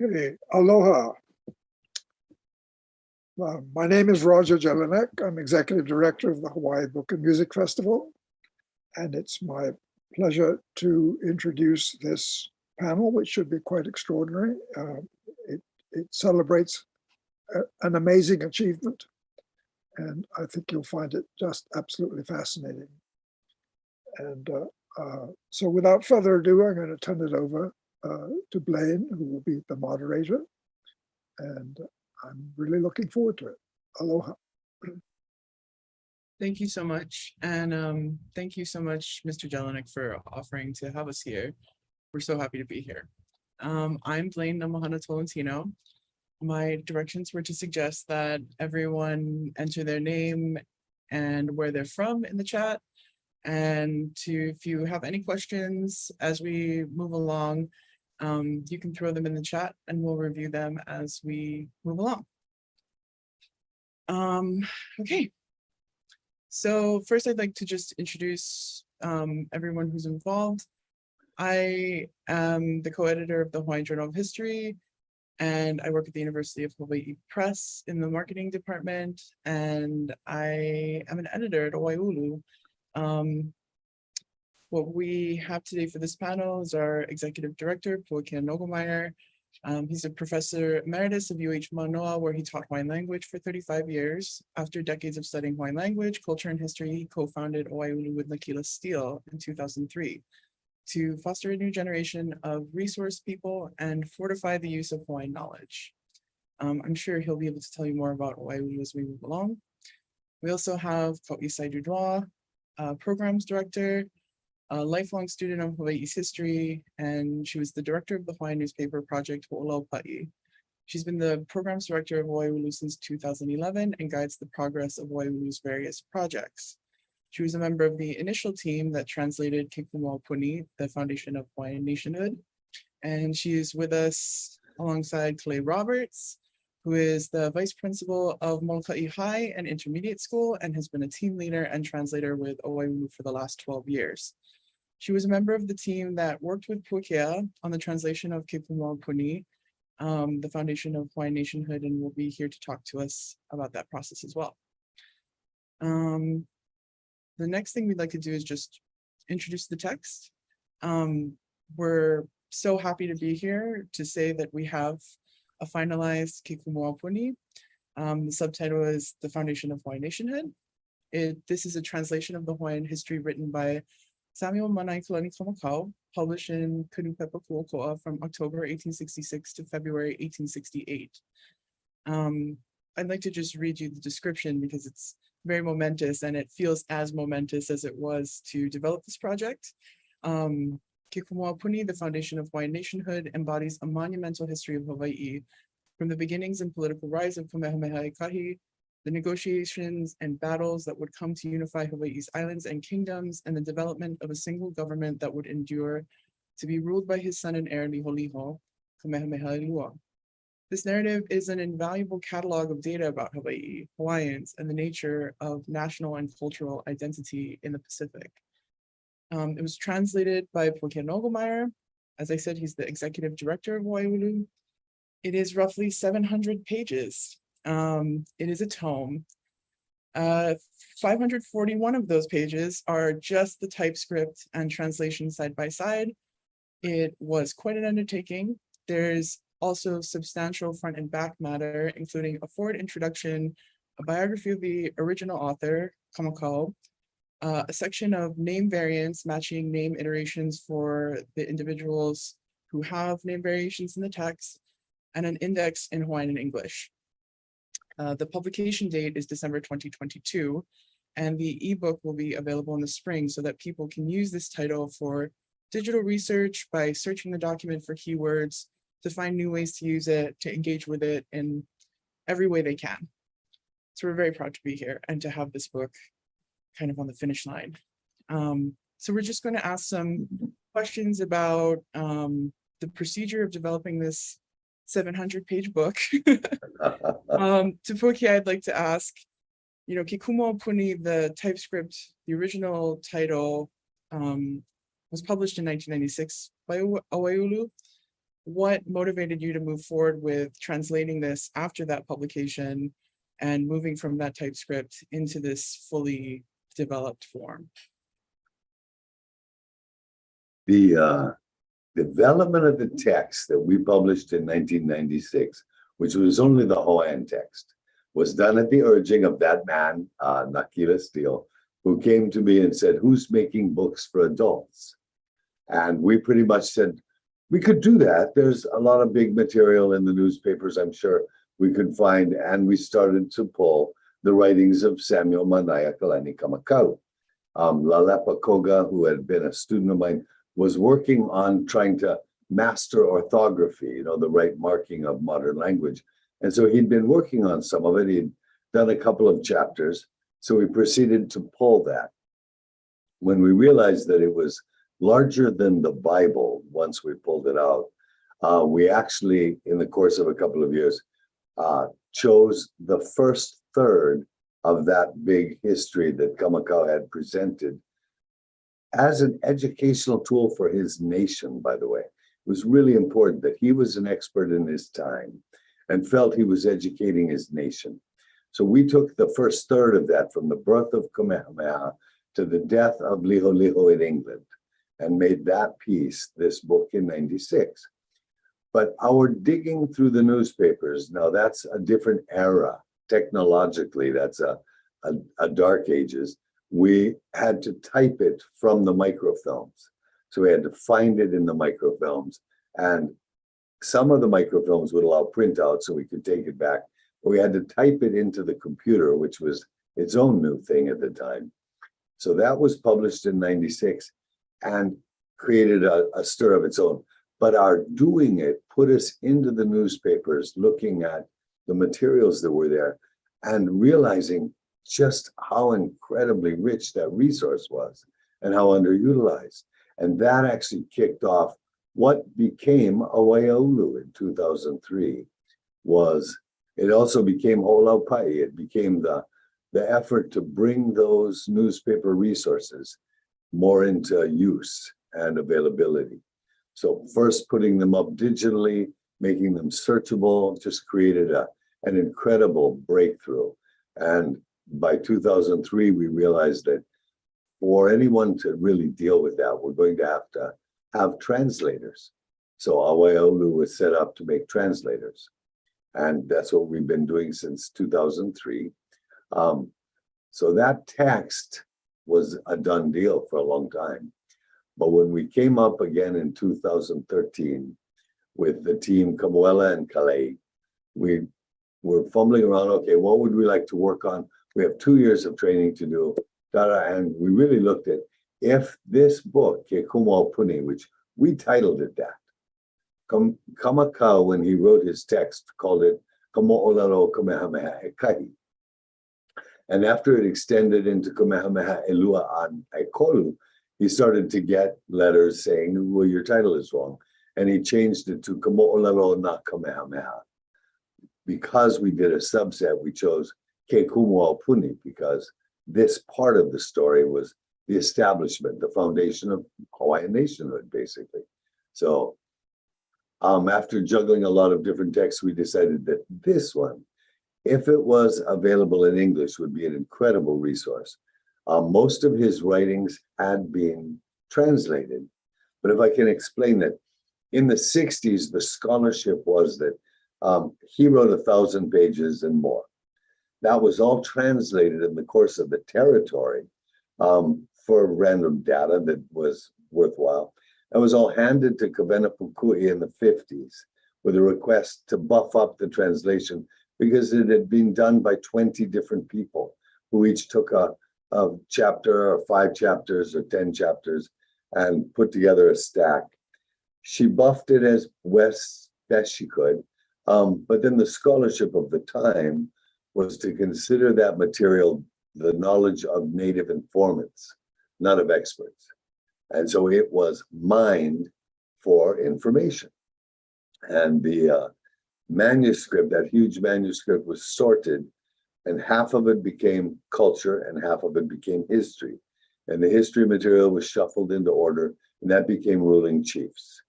Okay, aloha. My name is Roger Jelinek. I'm Executive Director of the Hawaii Book and Music Festival, and it's my pleasure to introduce this panel, which should be quite extraordinary. It celebrates an amazing achievement, and I think you'll find it just absolutely fascinating. And so without further ado, I'm going to turn it over to Blaine, who will be the moderator. And I'm really looking forward to it. Aloha. Thank you so much. And thank you so much, Mr. Jelinek, for offering to have us here. We're so happy to be here. I'm Blaine Nāmāhana Tolentino. My directions were to suggest that everyone enter their name and where they're from in the chat. And if you have any questions as we move along, you can throw them in the chat and we'll review them as we move along. Okay. So first I'd like to just introduce everyone who's involved. I am the co-editor of the Hawaiian Journal of History, and I work at the University of Hawaii Press in the marketing department, and I am an editor at Awaiaulu. What we have today for this panel is our executive director, Puakea Nogelmeier. He's a professor emeritus of UH Manoa, where he taught Hawaiian language for 35 years. After decades of studying Hawaiian language, culture, and history, he co-founded Awaiaulu with Nakila Steele in 2003 to foster a new generation of resource people and fortify the use of Hawaiian knowledge. I'm sure he'll be able to tell you more about Awaiaulu as we move along. We also have Sai-Dudoit, programs director, a lifelong student of Hawaii's history, and she was the director of the Hawaiian newspaper project Moloka'i. She's been the programs director of Awaiaulu since 2011 and guides the progress of Awaiaulu's various projects. She was a member of the initial team that translated Kumu Aupuni, the foundation of Hawaiian Nationhood, and she is with us alongside Kalei Roberts, who is the vice principal of Moloka'i High and Intermediate School and has been a team leader and translator with Awaiaulu for the last 12 years. She was a member of the team that worked with Puakea on the translation of Kumu Aupuni, the foundation of Hawaiian Nationhood, and will be here to talk to us about that process as well. The next thing we'd like to do is just introduce the text. We're so happy to be here to say that we have a finalized Kumu Aupuni. The subtitle is The Foundation of Hawaiian Nationhood. This is a translation of the Hawaiian history written by Samuel Mānaiakalani Kamakau, published in Kunupepa Kuokoa from October 1866 to February 1868. I'd like to just read you the description because it's very momentous and it feels as momentous as it was to develop this project. Kumu Aupuni, the foundation of Hawaiian nationhood, embodies a monumental history of Hawaii, from the beginnings and political rise of Kamehameha Kahi, the negotiations and battles that would come to unify Hawaii's islands and kingdoms, and the development of a single government that would endure to be ruled by his son and heir Liholiho, Kamehameha Lua. This narrative is an invaluable catalog of data about Hawaii, Hawaiians, and the nature of national and cultural identity in the Pacific. It was translated by Puakea Nogelmeier. As I said, he's the executive director of Awaiaulu. It is roughly 700 pages. It is a tome. 541 of those pages are just the typescript and translation side by side. It was quite an undertaking. There's also substantial front and back matter, including a forward introduction, a biography of the original author, Kamakau, a section of name variants matching name iterations for the individuals who have name variations in the text, and an index in Hawaiian and English. The publication date is December 2022, and the ebook will be available in the spring so that people can use this title for digital research by searching the document for keywords, to find new ways to use it, to engage with it in every way they can. So we're very proud to be here and to have this book kind of on the finish line. So we're just going to ask some questions about the procedure of developing this 700-page book. To Puakea, I'd like to ask, Kumu Aupuni, the typescript, the original title was published in 1996 by Awaiaulu. what motivated you to move forward with translating this after that publication and moving from that typescript into this fully developed form? The development of the text that we published in 1996, which was only the Hawaiian text, was done at the urging of that man, Nakila Steele, who came to me and said, "Who's making books for adults?" And we pretty much said, we could do that. There's a lot of big material in the newspapers, I'm sure we could find. And we started to pull the writings of Samuel Mānaiakalani Kamakau. Lalepa Koga, who had been a student of mine, was working on trying to master orthography, the right marking of modern language. And so he'd been working on some of it. He'd done a couple of chapters. So we proceeded to pull that. When we realized that it was larger than the Bible, once we pulled it out, we actually, in the course of a couple of years, chose the first third of that big history that Kamakau had presented as an educational tool for his nation, by the way. It was really important that he was an expert in his time and felt he was educating his nation. So we took the first third of that from the birth of Kamehameha to the death of Liholiho in England and made that piece this book in 96. But our digging through the newspapers, now that's a different era. Technologically, that's a dark ages. We had to type it from the microfilms. So we had to find it in the microfilms. And some of the microfilms would allow printout so we could take it back. But we had to type it into the computer, which was its own new thing at the time. So that was published in 96 and created a stir of its own. But our doing it put us into the newspapers, looking at the materials that were there and realizing just how incredibly rich that resource was and how underutilized. And that actually kicked off what became Awaiaulu in 2003. It also became Holaupai. It became the effort to bring those newspaper resources more into use and availability. So first putting them up digitally, making them searchable, just created an incredible breakthrough. And by 2003, we realized that for anyone to really deal with that, we're going to have translators. So Awaiaulu was set up to make translators. And that's what we've been doing since 2003. So that text was a done deal for a long time. But when we came up again in 2013 with the team Kamuela and Kalei, we were fumbling around, okay, what would we like to work on? We have 2 years of training to do, and we really looked at if this book, Ke Kumu Aupuni, which we titled it that. Kamakau, when he wrote his text, called it Kamo'olelo Kamehameha Ekahi. And after it extended into Kamehameha Elua an Aikolu, he started to get letters saying, well, your title is wrong. And he changed it to Kamo'olelo na Kamehameha. Because we did a subset, we chose Ke Kumu Aupuni, because this part of the story was the establishment, the foundation of Hawaiian nationhood, basically. So after juggling a lot of different texts, we decided that this one, if it was available in English, would be an incredible resource. Most of his writings had been translated, but if I can explain that, in the 60s, the scholarship was that he wrote 1,000 pages and more. That was all translated in the course of the territory for random data that was worthwhile. That was all handed to Kawena Pukui in the 50s with a request to buff up the translation because it had been done by 20 different people who each took a chapter or 5 chapters or 10 chapters and put together a stack. She buffed it as best she could, but then the scholarship of the time was to consider that material the knowledge of native informants, not of experts. And so it was mined for information. And the manuscript, that huge manuscript, was sorted, and half of it became culture and half of it became history. And the history material was shuffled into order, and that became ruling chiefs.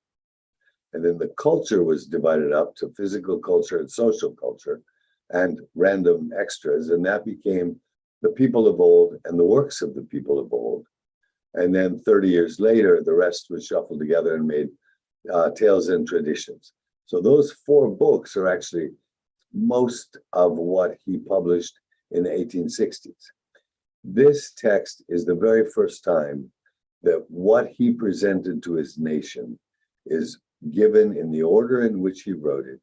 And then the culture was divided up to physical culture and social culture and random extras. And that became the people of old and the works of the people of old. And then 30 years later, the rest was shuffled together and made Tales and Traditions. So those 4 books are actually most of what he published in the 1860s. This text is the very first time that what he presented to his nation is given in the order in which he wrote it,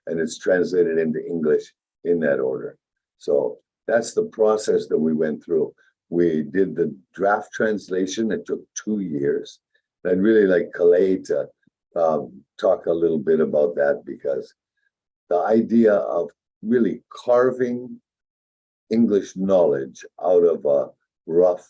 and it's translated into English in that order. So that's the process that we went through. We did the draft translation. It took 2 years. I'd really like Kalei to talk a little bit about that, because the idea of really carving English knowledge out of a rough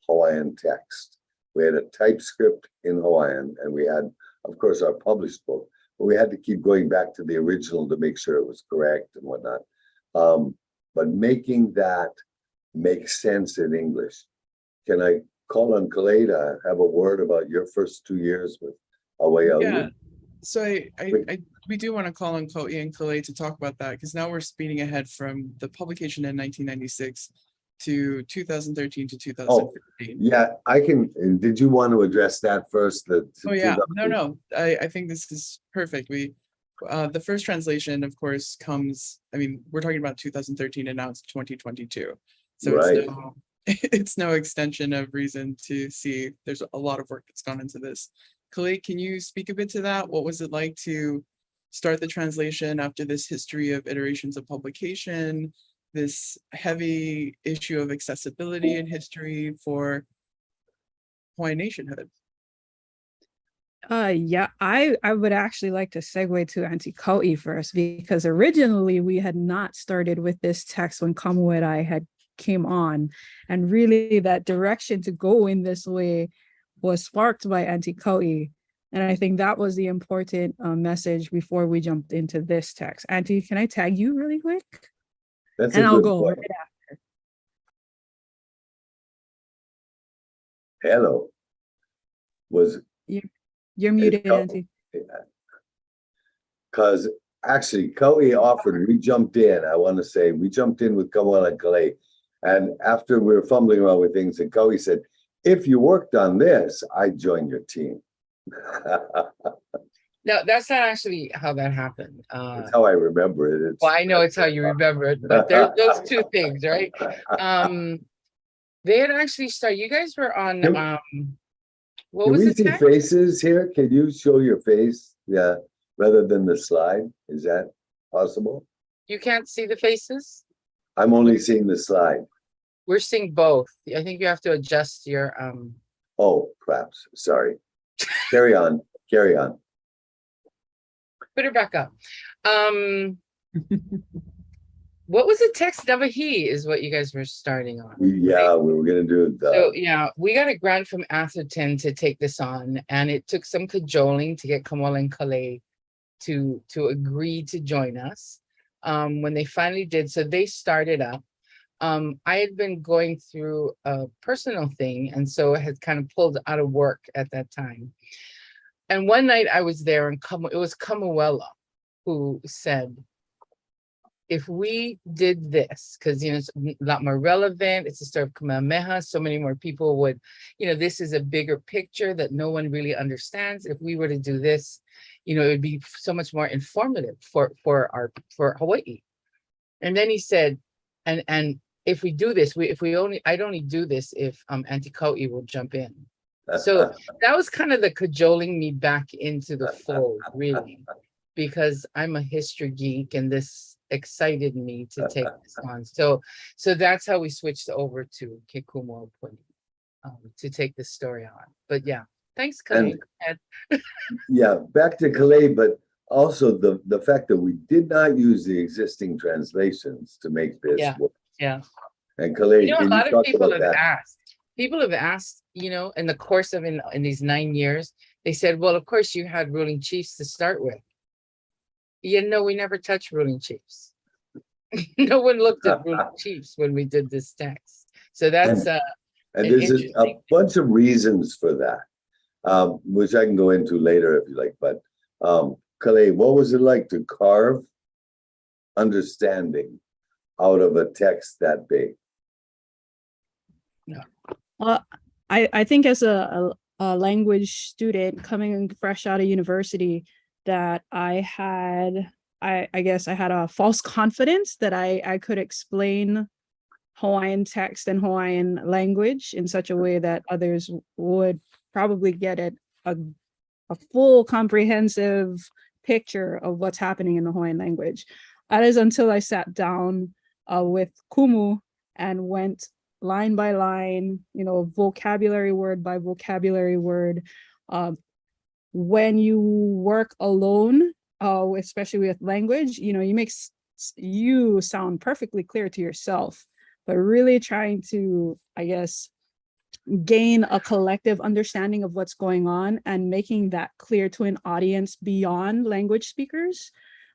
Hawaiian text. We had a typescript in Hawaiian, and we had, of course, our published book, but we had to keep going back to the original to make sure it was correct and whatnot. But making that make sense in English. Can I call on Kalei to have a word about your first 2 years with Awaiaulu? Yeah. So we do want to call on Ko'i and Kalei to talk about that, because now we're speeding ahead from the publication in 1996 to 2013 to 2015. Yeah, I can. Did you want to address that first? Oh yeah, no. I think this is perfect. The first translation, of course, comes. I mean, we're talking about 2013, and now it's 2022. So right. It's no extension of reason to see. There's a lot of work that's gone into this. Kalei, can you speak a bit to that? What was it like to start the translation after this history of iterations of publication, this heavy issue of accessibility in history for Hawaiian nationhood? Yeah, I would actually like to segue to Auntie Ko'i first, because originally we had not started with this text when Kumu and I had came on, and really that direction to go in this way was sparked by Auntie Ko'i. And I think that was the important message before we jumped into this text. Auntie, can I tag you really quick? That's and a I'll good go point. right after. Hello. You're muted, Auntie. Because actually, Ko'i offered, we jumped in. I want to say, we jumped in with Kamala and Kalei. And after we were fumbling around with things, and Ko'i said, if you worked on this, I'd join your team. No, that's not actually how that happened. That's how I remember it. Well, I know it's how you remember it, but there's those 2 things, right? They had actually started. You guys were on. What was Can we the see text? faces here? Can you show your face? Yeah, rather than the slide. Is that possible? You can't see the faces? I'm only seeing the slide. We're seeing both. I think you have to adjust your Oh, perhaps. Sorry. Carry on. Carry on. Put it back up. What was the text? Navahi is what you guys were starting on. Yeah, we were gonna do the. So yeah, we got a grant from Atherton to take this on, and it took some cajoling to get Kamala and Kalei to agree to join us. When they finally did, so they started up. I had been going through a personal thing, and so I had kind of pulled out of work at that time. And one night I was there, and it was Kamuela who said, if we did this, because it's a lot more relevant, it's the story of Kamehameha, so many more people would, this is a bigger picture that no one really understands. If we were to do this, it would be so much more informative for Hawaii. And then he said, and if we do this, I'd only do this if Auntie Ko'i will jump in. So that was kind of the cajoling me back into the fold, really, because I'm a history geek, and this excited me to take this on. So that's how we switched over to Kekumu Aupuni to take this story on. But yeah, thanks, Kalei. Yeah, back to Kalei, but also the fact that we did not use the existing translations to make this work. Yeah. And Kalei, a lot of people have that? asked. People have asked, in the course of in these 9 years, they said, well, of course you had ruling chiefs to start with. We never touched ruling chiefs. No one looked at ruling chiefs when we did this text. So that's and there's a bunch of reasons for that, which I can go into later if you like. But Kalei, what was it like to carve understanding out of a text that big? I think as a language student coming fresh out of university, that I guess I had a false confidence that I could explain Hawaiian text and Hawaiian language in such a way that others would probably get a full comprehensive picture of what's happening in the Hawaiian language. That is until I sat down with Kumu and went line by line, vocabulary word by vocabulary word. When you work alone, especially with language, you sound perfectly clear to yourself, but really trying to, I guess, gain a collective understanding of what's going on and making that clear to an audience beyond language speakers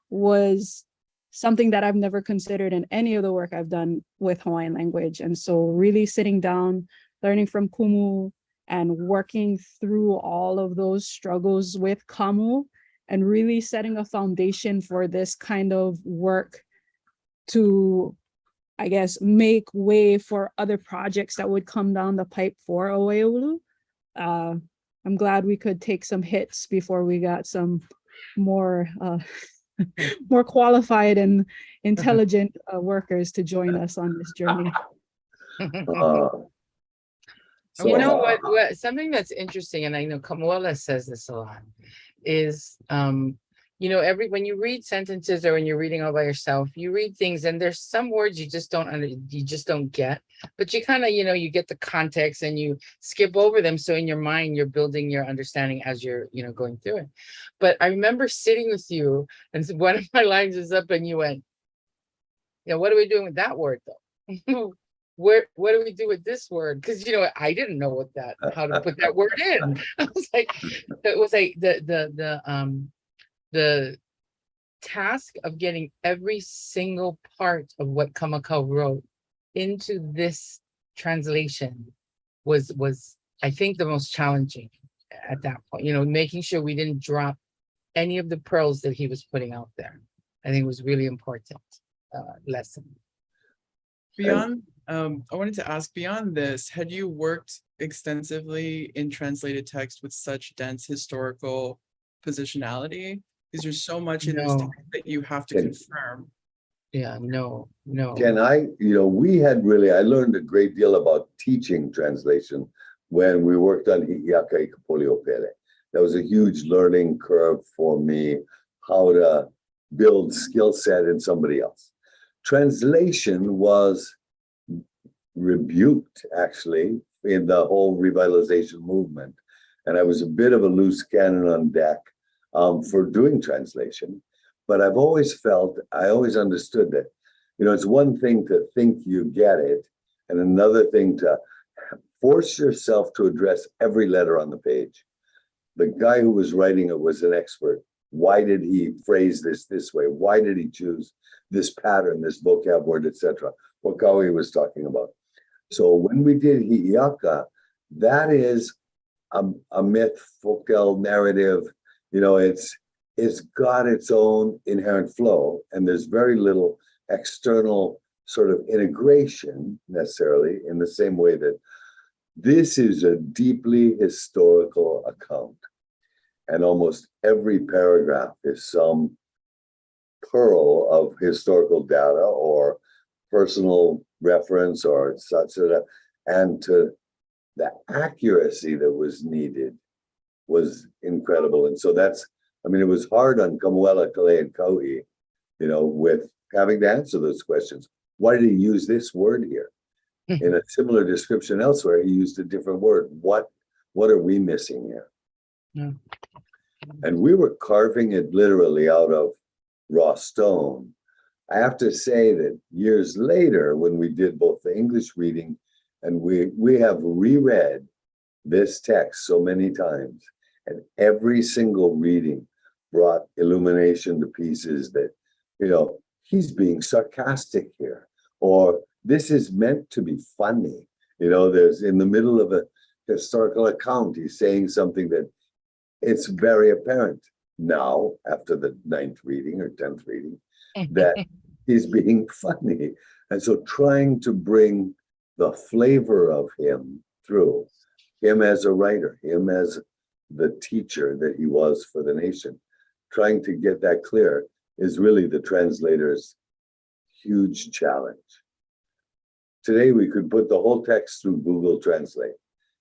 was something that I've never considered in any of the work I've done with Hawaiian language. And so really sitting down, learning from Kumu and working through all of those struggles with Kamu and really setting a foundation for this kind of work to, I guess, make way for other projects that would come down the pipe for Awaiaulu. I'm glad we could take some hits before we got some more more qualified and intelligent workers to join us on this journey. You know what? Something that's interesting, and I know Kamuela says this a lot, is when you read sentences or when you're reading all by yourself, you read things and there's some words you just don't get, but you kind of, you get the context and you skip over them. So in your mind, you're building your understanding as you're, going through it. But I remember sitting with you and one of my lines was up and you went, what are we doing with that word though? What do we do with this word? Because I didn't know how to put that word in. I was like, it was like the task of getting every single part of what Kamakau wrote into this translation was I think the most challenging at that point. Making sure we didn't drop any of the pearls that he was putting out there. I think it was really important lesson. Beyond, I wanted to ask, beyond this, had you worked extensively in translated text with such dense historical positionality? Because there's so much in this text that you have to confirm. Yeah, no. Can I, I learned a great deal about teaching translation when we worked on Hi'iaka i Kapolio Pele. That was a huge learning curve for me, how to build skill set in somebody else. Translation was rebuked, actually, in the whole revitalization movement. And I was a bit of a loose cannon on deck for doing translation. But I've always felt, I always understood that, it's one thing to think you get it, and another thing to force yourself to address every letter on the page. The guy who was writing it was an expert. Why did he phrase this way? Why did he choose this pattern, this vocab word, etc.? What Kaui was talking about. So when we did Hi'iaka, that is a myth, folktale narrative. It's got its own inherent flow, and there's very little external sort of integration necessarily, in the same way that this is a deeply historical account. And almost every paragraph is some pearl of historical data or personal reference or such, and to the accuracy that was needed was incredible. And so it was hard on Kamuela, Kalei, and Kau'i, with having to answer those questions. Why did he use this word here? In a similar description elsewhere, he used a different word. What are we missing here? Yeah. And we were carving it literally out of raw stone. I have to say that years later, when we did both the English reading and we have reread this text so many times, and every single reading brought illumination to pieces that, he's being sarcastic here, or this is meant to be funny. There's in the middle of a historical account, he's saying something that it's very apparent now, after the 9th reading or 10th reading, that he's being funny. And so trying to bring the flavor of him through, him as a writer, him as the teacher that he was for the nation, trying to get that clear is really the translator's huge challenge. Today, we could put the whole text through Google Translate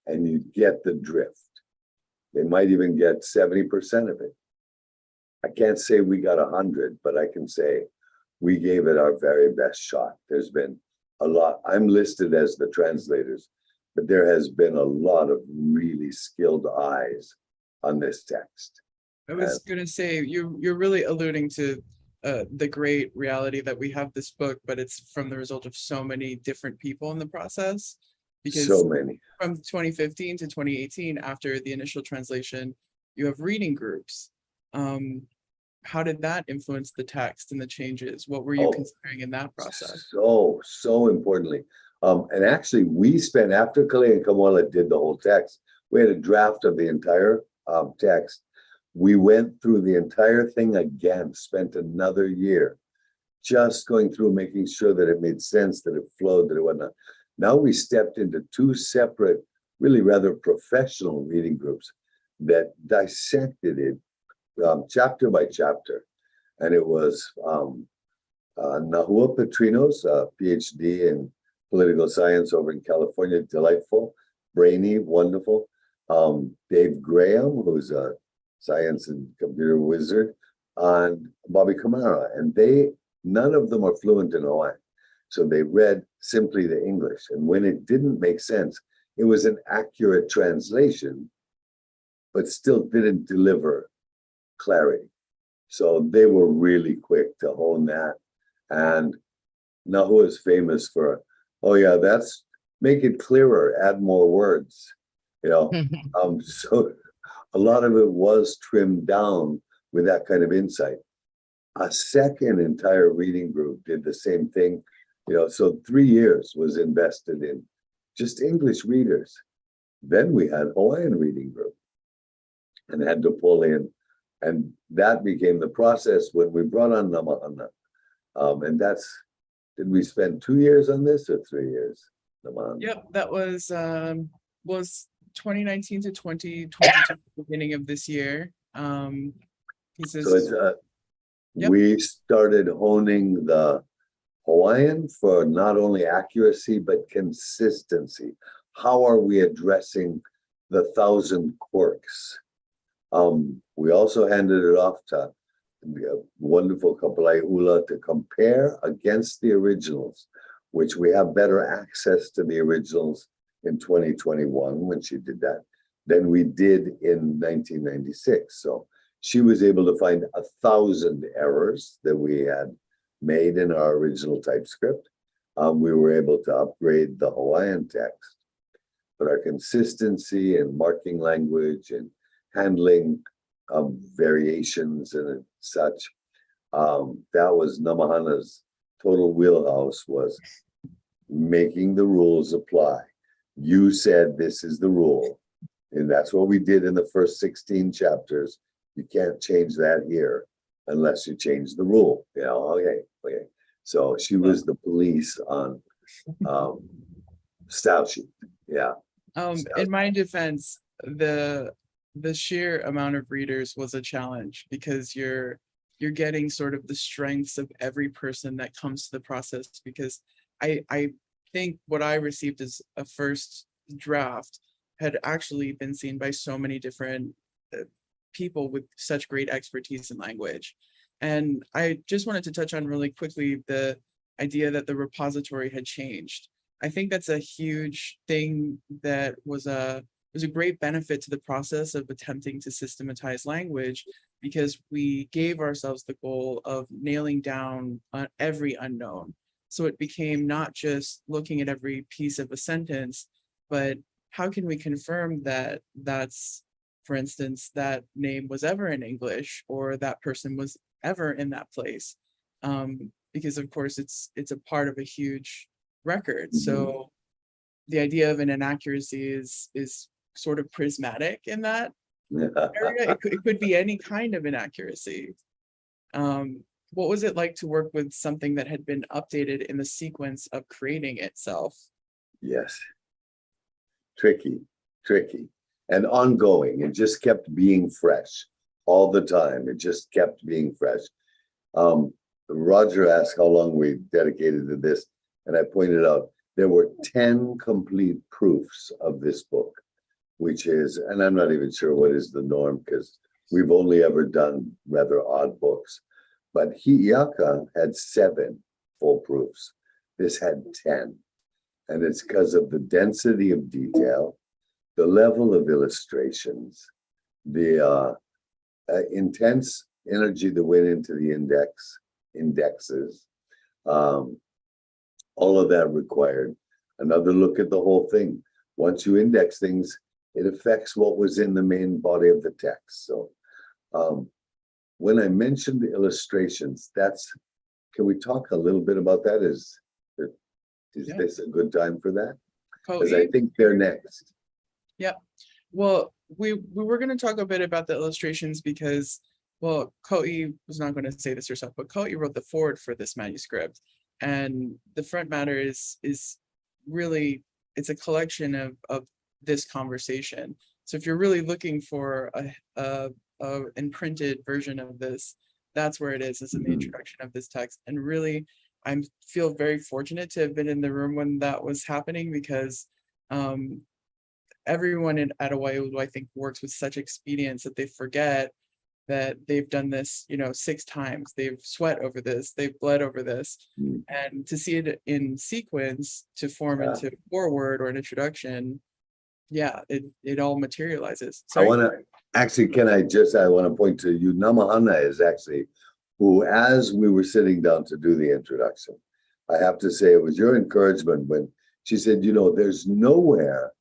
and you get the drift. They might even get 70% of it. I can't say we got 100, but I can say we gave it our very best shot. There's been a lot. I'm listed as the translators, but there has been a lot of really skilled eyes on this text. I was going to say, you're really alluding to the great reality that we have this book, but it's from the result of so many different people in the process. Because so many. From 2015 to 2018, after the initial translation, you have reading groups. How did that influence the text and the changes? What were you considering in that process? So importantly. And actually, we spent, after Kalei and Kamala did the whole text, we had a draft of the entire text. We went through the entire thing again, spent another year just going through, making sure that it made sense, that it flowed, that it whatnot. Now we stepped into 2 separate, really rather professional reading groups that dissected it chapter by chapter. And it was Nahua Petrino's PhD in political science over in California, delightful. Brainy, wonderful. Dave Graham, who's a science and computer wizard, and Bobby Kamara. And none of them are fluent in Hawaiian. So they read simply the English. And when it didn't make sense, it was an accurate translation, but still didn't deliver clarity. So they were really quick to hone that. And Nahua is famous for, oh yeah, that's, make it clearer, add more words, so a lot of it was trimmed down with that kind of insight. A second entire reading group did the same thing, so 3 years was invested in just English readers. Then we had Hawaiian reading group and had to pull in, and that became the process when we brought on Nāmāhana. And did we spend 2 years on this or 3 years? Nāmāhana? Yep, that was 2019 to 2022, beginning of this year. He says, so it's, we started honing the Hawaiian for not only accuracy, but consistency. How are we addressing the 1,000 quirks? We also handed it off to the wonderful Awaiaulu to compare against the originals, which we have better access to the originals in 2021 when she did that than we did in 1996. So she was able to find 1,000 errors that we had made in our original TypeScript. We were able to upgrade the Hawaiian text, but our consistency and marking language and handling variations and such, that was Nāmāhana's total wheelhouse, was making the rules apply. You said this is the rule, and that's what we did in the first 16 chapters. You can't change that here unless you change the rule. Okay. So she was the police on style sheet. Yeah. In my defense, the sheer amount of readers was a challenge, because you're getting sort of the strengths of every person that comes to the process, because I think what I received as a first draft had actually been seen by so many different people with such great expertise in language. And I just wanted to touch on really quickly the idea that the repository had changed. I think that's a huge thing that was a great benefit to the process of attempting to systematize language, because we gave ourselves the goal of nailing down every unknown. So it became not just looking at every piece of a sentence, but how can we confirm that that's, for instance, that name was ever in English, or that person was ever in that place? Because of course it's a part of a huge record. So the idea of an inaccuracy is sort of prismatic in that area. It could be any kind of inaccuracy. What was it like to work with something that had been updated in the sequence of creating itself? Yes. Tricky, and ongoing. It just kept being fresh all the time. It just kept being fresh. Roger asked how long we dedicated to this, and I pointed out there were 10 complete proofs of this book, which is, and I'm not even sure what is the norm because we've only ever done rather odd books, but Hi'iaka had 7 full proofs. This had 10. And it's because of the density of detail, the level of illustrations, the intense energy that went into the indexes, all of that required another look at the whole thing. Once you index things, it affects what was in the main body of the text. So when I mentioned the illustrations, can we talk a little bit about that? Is this a good time for that? Because I think they're next. Yeah. Well, we were going to talk a bit about the illustrations because, well, Ko'i was not going to say this herself, but Ko'i wrote the foreword for this manuscript. And the front matter is really, it's a collection of this conversation. So if you're really looking for a imprinted version of this, that's where it is in the introduction of this text. And really, I feel very fortunate to have been in the room when that was happening because everyone at Awaiaulu, I think, works with such expedience that they forget that they've done this, 6 times. They've sweat over this, they've bled over this. And to see it in sequence to form into a foreword or an introduction, it all materializes. I want to, actually, I want to point to you. Nāmāhana is actually who, as we were sitting down to do the introduction, I have to say it was your encouragement when she said, there's nowhere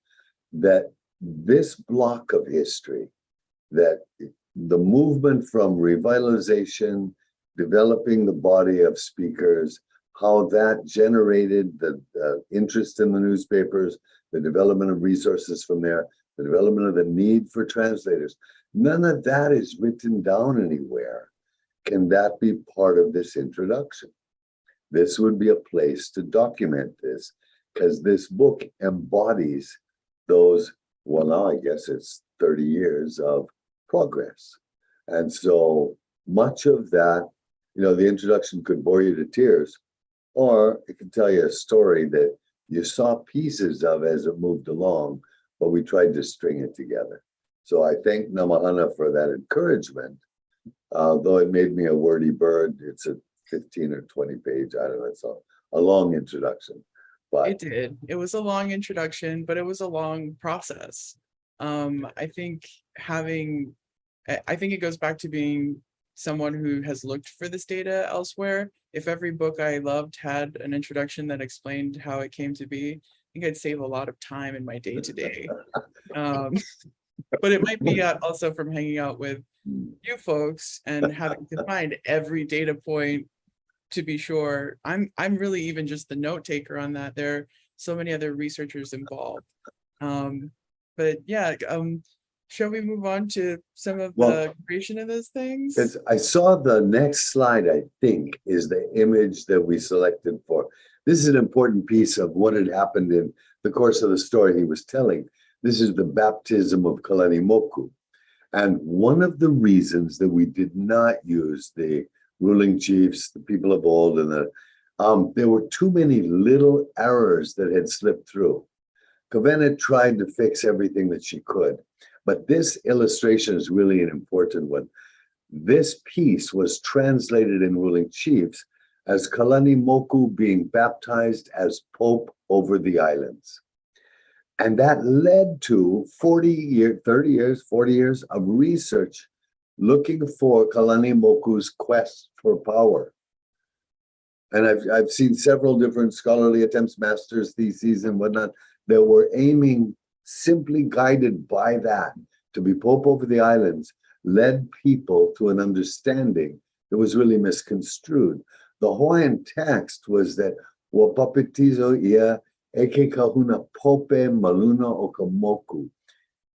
that this block of history, that the movement from revitalization, developing the body of speakers, how that generated the interest in the newspapers, the development of resources from there, the development of the need for translators, none of that is written down anywhere. Can that be part of this introduction? This would be a place to document this because this book embodies those, well, now I guess it's 30 years of progress. And so much of that, the introduction could bore you to tears, or it could tell you a story that you saw pieces of as it moved along, but we tried to string it together. So I thank Nāmāhana for that encouragement. Though it made me a wordy bird, it's a 15 or 20 page, I don't know, it's a long introduction. But it did. It was a long introduction, but it was a long process. I think it goes back to being someone who has looked for this data elsewhere. If every book I loved had an introduction that explained how it came to be, I think I'd save a lot of time in my day-to-day. But it might be also from hanging out with you folks and having to find every data point to be sure. I'm really even just the note taker on that. There are so many other researchers involved. But yeah, shall we move on to some of the creation of those things? I saw the next slide, I think, is the image that we selected for. This is an important piece of what had happened in the course of the story he was telling. This is the baptism of Kalani Moku. And one of the reasons that we did not use the ruling chiefs, the people of old, and there were too many little errors that had slipped through. Kavena tried to fix everything that she could, but this illustration is really an important one. This piece was translated in ruling chiefs as Kalani Moku being baptized as Pope over the islands. And that led to 40 years of research looking for Kalani Moku's quest for power. And I've seen several different scholarly attempts, master's theses and whatnot, that were aiming, simply guided by that, to be Pope over the islands, led people to an understanding that was really misconstrued. The Hawaiian text was that Wapapitizo ia eke kahuna pope maluna o kamoku.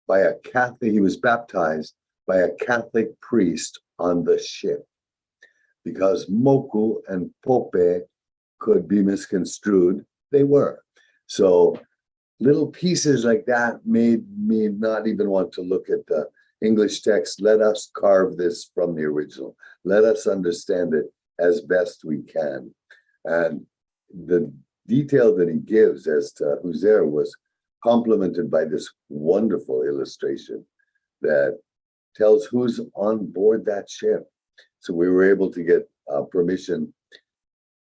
by a Catholic, he was baptized by a Catholic priest on the ship, because moku and pope could be misconstrued. They were. So little pieces like that made me not even want to look at the English text. Let us carve this from the original. Let us understand it as best we can. And the detail that he gives as to who's there was complemented by this wonderful illustration that tells who's on board that ship. So we were able to get permission.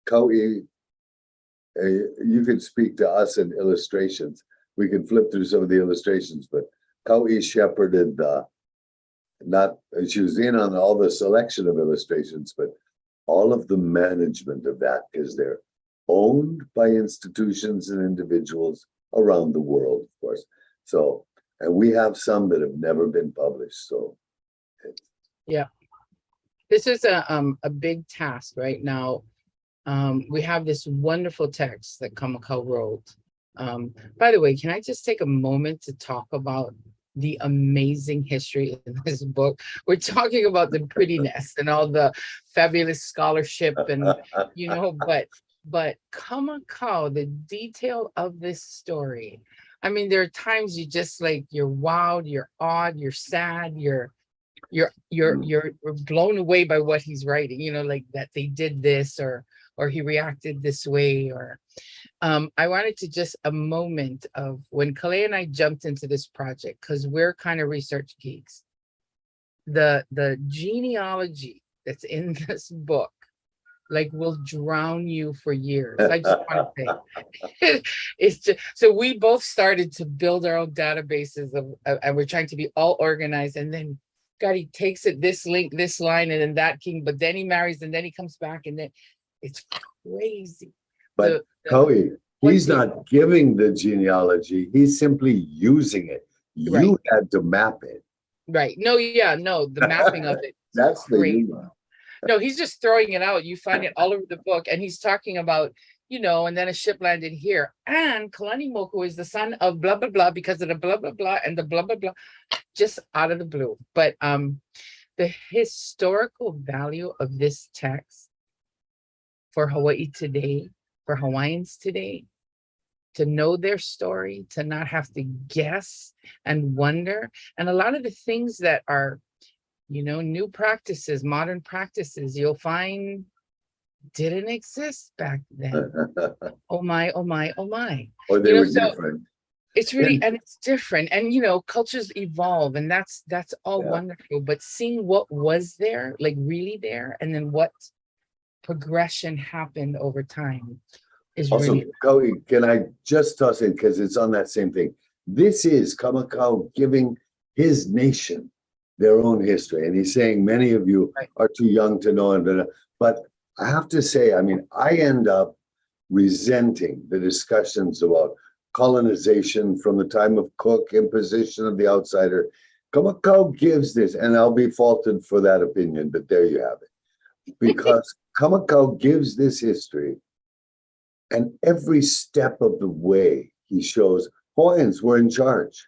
Kau'i, you could speak to us in illustrations. We can flip through some of the illustrations, but Kau'i shepherded she was in on all the selection of illustrations, but all of the management of that, because they're owned by institutions and individuals around the world, of course. So, and we have some that have never been published. So, yeah, this is a big task right now. We have this wonderful text that Kamakau wrote. By the way, can I just take a moment to talk about the amazing history in this book? We're talking about the prettiness and all the fabulous scholarship and, you know, but Kamakau, the detail of this story. I mean, there are times you just like, you're wowed, you're awed, you're sad, you're blown away by what he's writing, you know, like that they did this or he reacted this way, or I wanted to just a moment of when Kalei and I jumped into this project, because we're kind of research geeks. The genealogy that's in this book, like, will drown you for years. I just want to say, it's just, so we both started to build our own databases and we're trying to be all organized, and then God, he takes it this link, this line, and then that king, but then he marries, and then he comes back, and then it's crazy. But Kau'i, he's not giving the genealogy, he's simply using it. You had to map it. Right. No, yeah, no, the mapping of it. That's great. the No, he's just throwing it out. You find it all over the book, and he's talking about, you know, and then a ship landed here, and Kalani Moku is the son of blah blah blah because of the blah blah blah and the blah blah blah, just out of the blue. But the historical value of this text for Hawaii today, for Hawaiians today, to know their story, to not have to guess and wonder, and a lot of the things that are, you know, new practices, modern practices, you'll find didn't exist back then. Oh my, oh my, oh my. Or they were different. It's really, and it's different. And, you know, cultures evolve, and that's all wonderful. But seeing what was there, like really there, and then what progression happened over time is also, really. Kau'i, can I just toss in, because it's on that same thing. This is Kamakau giving his nation their own history. And he's saying many of you are too young to know. But I have to say, I mean, I end up resenting the discussions about colonization from the time of Cook, imposition of the outsider. Kamakau gives this, and I'll be faulted for that opinion, but there you have it. Because Kamakau gives this history, and every step of the way he shows Hawaiians were in charge.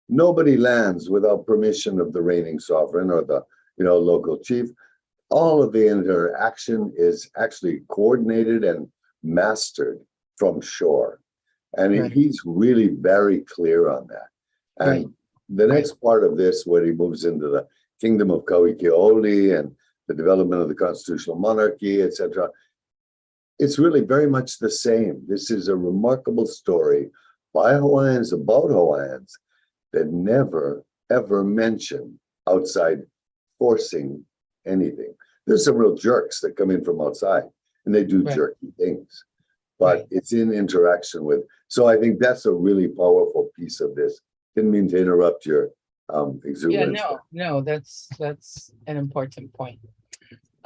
Nobody lands without permission of the reigning sovereign or the local chief. All of the interaction is actually coordinated and mastered from shore. And he's really very clear on that. And the next part of this, where he moves into the kingdom of Kauikeaoli and the development of the constitutional monarchy, etc., it's really very much the same. This is a remarkable story by Hawaiians about Hawaiians that never, ever mention outside forcing anything. There's some real jerks that come in from outside, and they do jerky things, but it's in interaction with. So I think that's a really powerful piece of this. Didn't mean to interrupt your exuberance. Yeah, no, that's an important point.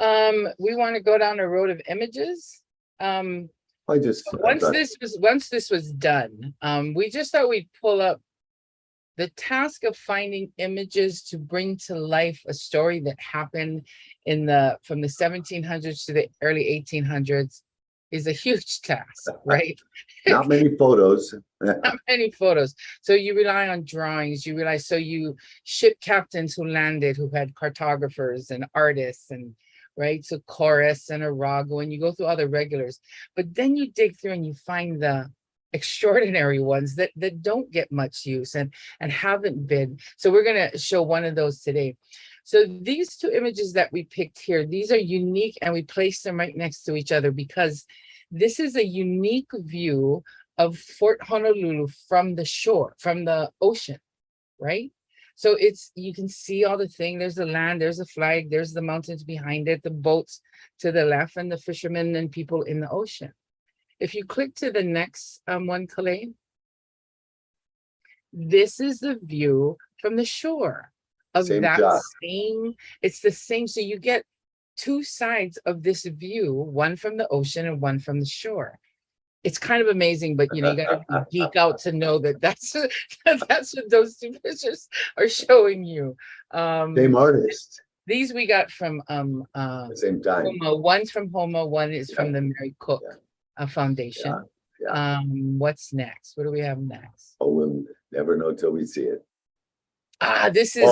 We want to go down a road of images. Once this was done, we just thought we'd pull up the task of finding images to bring to life a story that happened from the 1700s to the early 1800s is a huge task, right? Not many photos. Not many photos. So you rely on drawings, you realize, so you ship captains who landed, who had cartographers and artists and right. So chorus and Arago, and you go through all the regulars, but then you dig through and you find the extraordinary ones that don't get much use and haven't been. So we're going to show one of those today. So these two images that we picked here, these are unique, and we placed them right next to each other because this is a unique view of Fort Honolulu from the shore, from the ocean, right? So it's, you can see all the thing. There's the land, there's the flag, there's the mountains behind it, the boats to the left, and the fishermen and people in the ocean. If you click to the next one, Kalei, this is the view from the shore of Same that shot. same, it's the same. So you get two sides of this view, one from the ocean and one from the shore. It's kind of amazing, but you know, you gotta geek out to know that that's what those two pictures are showing you. Same artist, These we got from at the same time. Homo. One's from Homo, one is from the Mary Cook Foundation. What's next? What do we have next? Oh, we'll never know till we see it. This is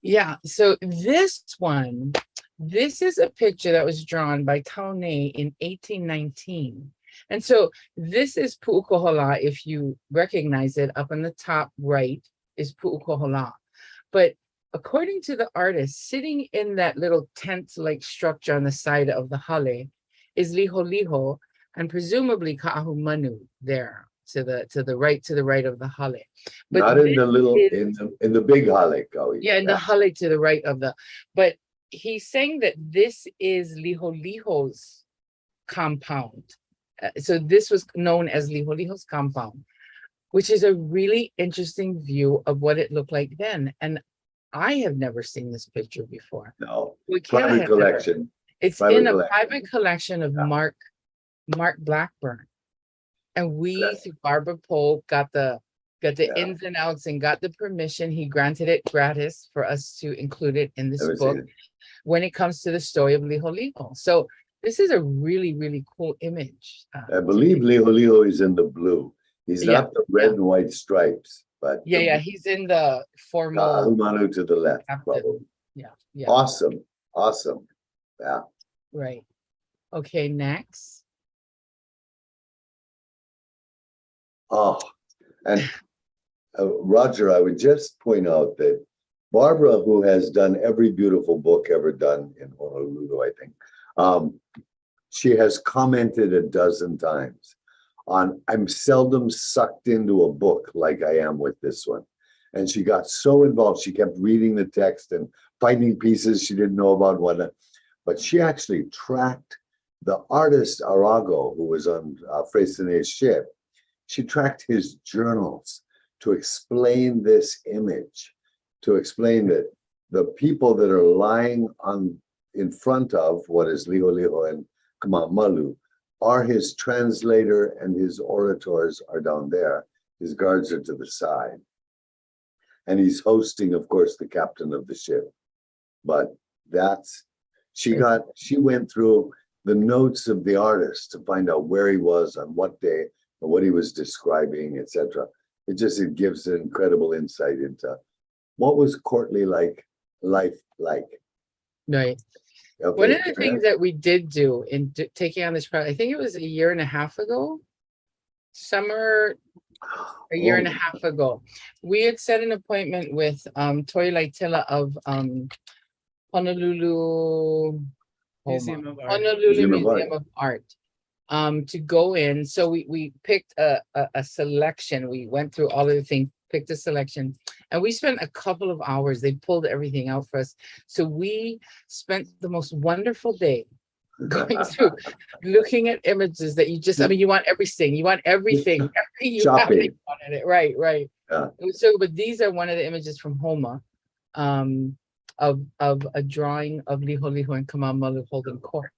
yeah. So this one, this is a picture that was drawn by Taune in 1819. And so this is Pu'ukohola. If you recognize it, up in the top right is Pu'ukohola. But according to the artist, sitting in that little tent-like structure on the side of the hale is Liho Liho, and presumably Ka'ahu Manu there to the right of the hale. But Not in the little, in the big hale. Yeah, in the hale to the right of the, but he's saying that this is Liho Liho's compound. So this was known as Liho Liho's compound, which is a really interesting view of what it looked like then. And I have never seen this picture before. No, We private collection. It's in a private collection of Mark Blackburn. And we, through Barbara Polk, got the ins and outs and got the permission. He granted it gratis for us to include it in this book when it comes to the story of Liho Liho. So this is a really, really cool image. I believe Liho Liho is in the blue. He's not the red and white stripes, but he's in the formal Humanu to the left, probably. Yeah. Awesome. Yeah. Right. Okay, next. Oh, and Roger, I would just point out that Barbara, who has done every beautiful book ever done in Honolulu, I think, she has commented a dozen times on, I'm seldom sucked into a book like I am with this one. And she got so involved, she kept reading the text and finding pieces she didn't know about, whatnot. But she actually tracked the artist Arago, who was on Freycinet's ship. She tracked his journals to explain this image, to explain that the people that are lying in front of what is Liho Liho and Kamamalu are his translator, and his orators are down there. His guards are to the side. And he's hosting, of course, the captain of the ship. But she went through the notes of the artist to find out where he was on what day and what he was describing, etc. It gives an incredible insight into what was courtly life like. Right. Okay. One of the things that we did do in taking on this project, I think it was a year and a half ago, a year and a half ago, we had set an appointment with Toi Laitila of Honolulu Museum of Art. Honolulu Museum of Art to go in. So we picked a selection. We went through all of the things, picked a selection, and we spent a couple of hours. They pulled everything out for us. So we spent the most wonderful day going through, looking at images that you just, I mean, you want everything. You want everything. Shopping. Wanted it. Right. Yeah. So, but these are one of the images from Homa, of a drawing of Liho Liho and Kamamalu holding court.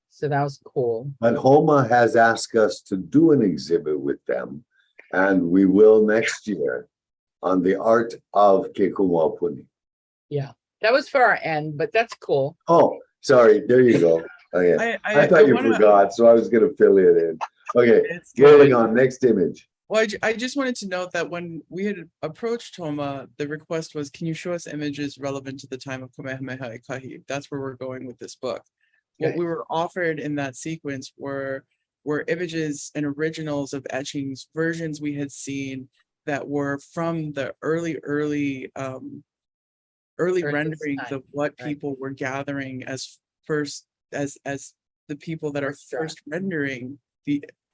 So that was cool. But Homa has asked us to do an exhibit with them, and we will next year on the art of Aupuni. Yeah, that was for our end, but that's cool. Oh, sorry. There you go. Okay, I I thought you wanna- forgot, so I was gonna fill it in. Okay, It's moving good. on, next image. Well, I just wanted to note that when we had approached Toma, the request was, can you show us images relevant to the time of Kamehameha Ikahi? That's where we're going with this book. What Right. we were offered in that sequence were images and originals of etchings, versions we had seen that were from the early Early renderings time, of what right. people were gathering as first as the people that are First draft. first rendering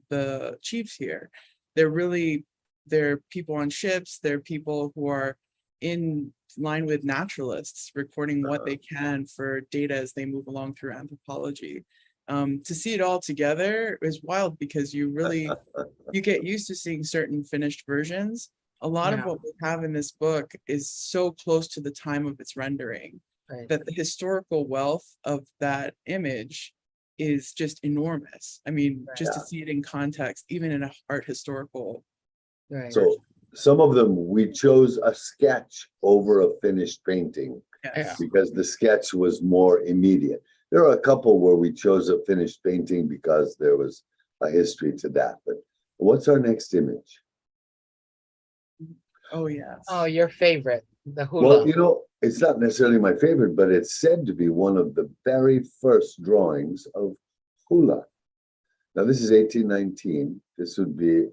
the chiefs here. They're people on ships, they're people who are in line with naturalists recording what they can for data as they move along through anthropology. To see it all together is wild because you get used to seeing certain finished versions. A lot of Yeah. what we have in this book is so close to the time of its rendering Right. that the historical wealth of that image is just enormous. I mean, just to see it in context, even in an art historical. Right. So some of them, we chose a sketch over a finished painting Yes. because the sketch was more immediate. There are a couple where we chose a finished painting because there was a history to that. But what's our next image? Oh, yes. Oh, your favorite, the hula. Well, you know, it's not necessarily my favorite, but it's said to be one of the very first drawings of hula. Now, this is 1819. This would be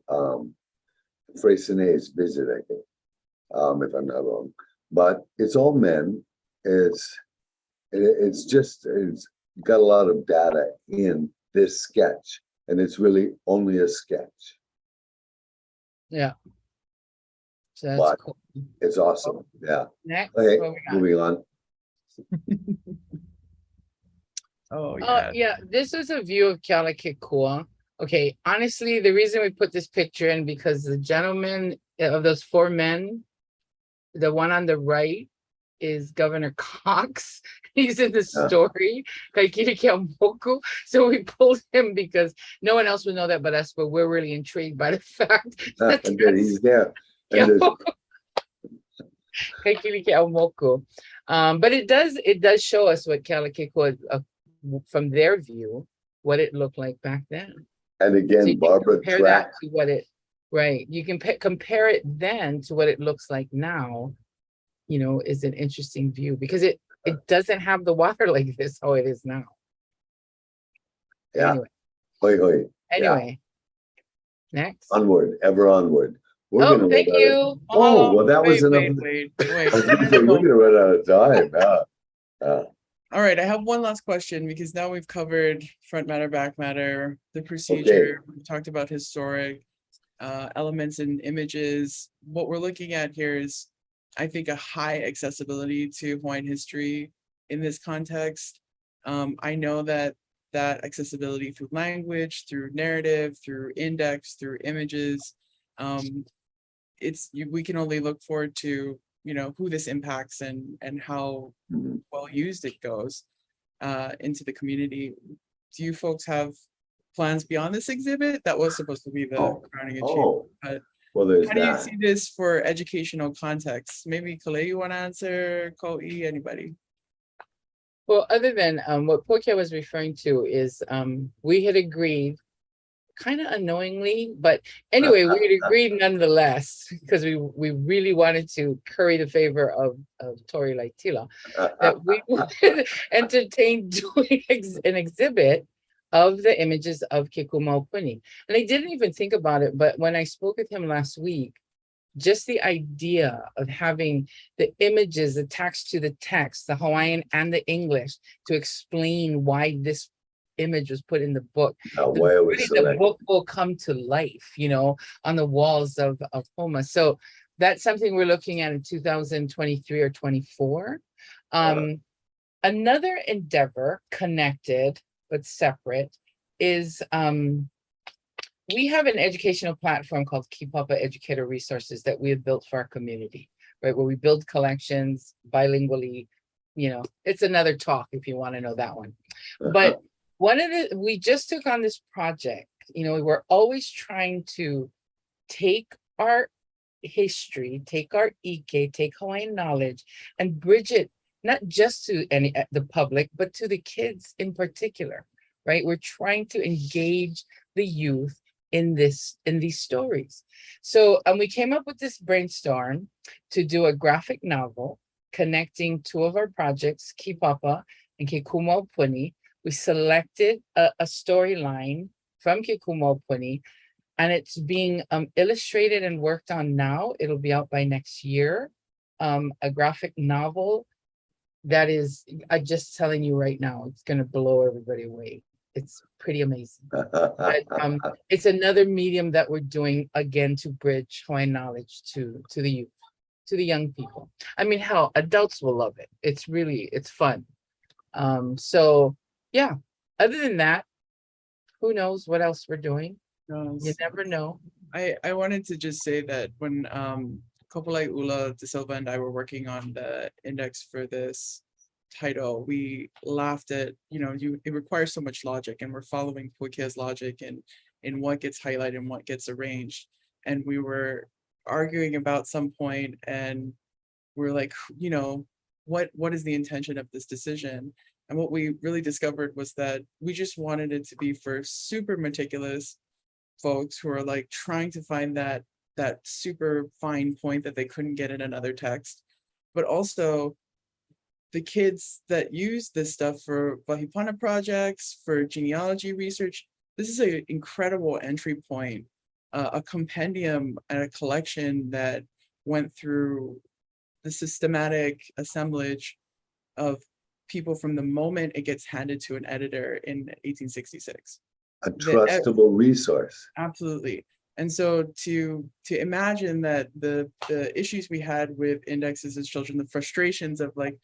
Freycinet's visit, I think, if I'm not wrong. But it's all men. It's got a lot of data in this sketch, and it's really only a sketch. Yeah. So that's But cool. it's awesome. Yeah. Next, Okay, what we got? moving on. Oh, Oh, yeah. yeah, this is a view of Kealakekua. Okay, honestly, the reason we put this picture in because the gentleman of those four men, the one on the right is Governor Cox. He's in the story, Kaikiri Keamoku. So we pulled him because no one else would know that but us, but we're really intrigued by the fact that And then he's there. And there's Kaikiri Keamoku. But it does show us what Kealakekua, from their view, what it looked like back then. And So again, you can Barbara compare Track. that to what it, right? You can compare it then to what it looks like now. You know, is an interesting view because it doesn't have the water like this how it is now. Yeah. Anyway, Hoi hoi. anyway. Next. Onward, ever onward. We're Oh, gonna thank run out of- you. Oh, well, that was Wait, enough. wait. I was gonna say, we're gonna run out of time. Yeah. All right, I have one last question because now we've covered front matter, back matter, the procedure. We talked about historic elements and images. What we're looking at here is, I think, a high accessibility to Hawaiian history in this context. I know that accessibility through language, through narrative, through index, through images, we can only look forward to, you know, who this impacts and how Mhm. well used it goes into the community. Do you folks have plans beyond this exhibit? That was supposed to be the crowning achievement. But Well, there's how do you that. see this for educational context? Maybe Kalei, you want to answer? Ko'i, anybody? Well, other than what Puakea was referring to is we had agreed kind of unknowingly, but anyway, we had agreed nonetheless because we really wanted to curry the favor of Tori Laitila that we would entertain doing an exhibit of the images of Aupuni. And I didn't even think about it, but when I spoke with him last week, just the idea of having the images attached to the text, the Hawaiian and the English, to explain why this image was put in the book. Why it was The selected. book will come to life, you know, on the walls of Homa. So that's something we're looking at in 2023 or 24. Another endeavor, connected but separate, is we have an educational platform called Kipapa Educator Resources that we have built for our community, right? Where we build collections bilingually. You know, it's another talk if you want to know that one. But we just took on this project. You know, we're always trying to take our history, take our Ike, take Hawaiian knowledge, and bridge it not just to the public, but to the kids in particular, right? We're trying to engage the youth in these stories. So we came up with this brainstorm to do a graphic novel connecting two of our projects, Kipapa and Ke Kumu Aupuni. We selected a storyline from Ke Kumu Aupuni, and it's being illustrated and worked on now. It'll be out by next year. A graphic novel that is, I'm just telling you right now, it's going to blow everybody away. It's pretty amazing. But, it's another medium that we're doing, again, to bridge Hawaiian knowledge to the youth, to the young people. I mean, hell, adults will love it. It's fun. So yeah, other than that, who knows what else we're doing? You never know. I wanted to just say that when Kopolai Ula De Silva and I were working on the index for this title, we laughed at, it requires so much logic, and we're following Puakea's logic and in what gets highlighted and what gets arranged. And we were arguing about some point, and we're like, what is the intention of this decision? And what we really discovered was that we just wanted it to be for super meticulous folks who are like trying to find that super fine point that they couldn't get in another text, but also the kids that use this stuff for Wahipana projects, for genealogy research. This is an incredible entry point, a compendium and a collection that went through the systematic assemblage of people from the moment it gets handed to an editor in 1866. A trustable resource. Absolutely. And so to imagine that the issues we had with indexes as children, the frustrations of like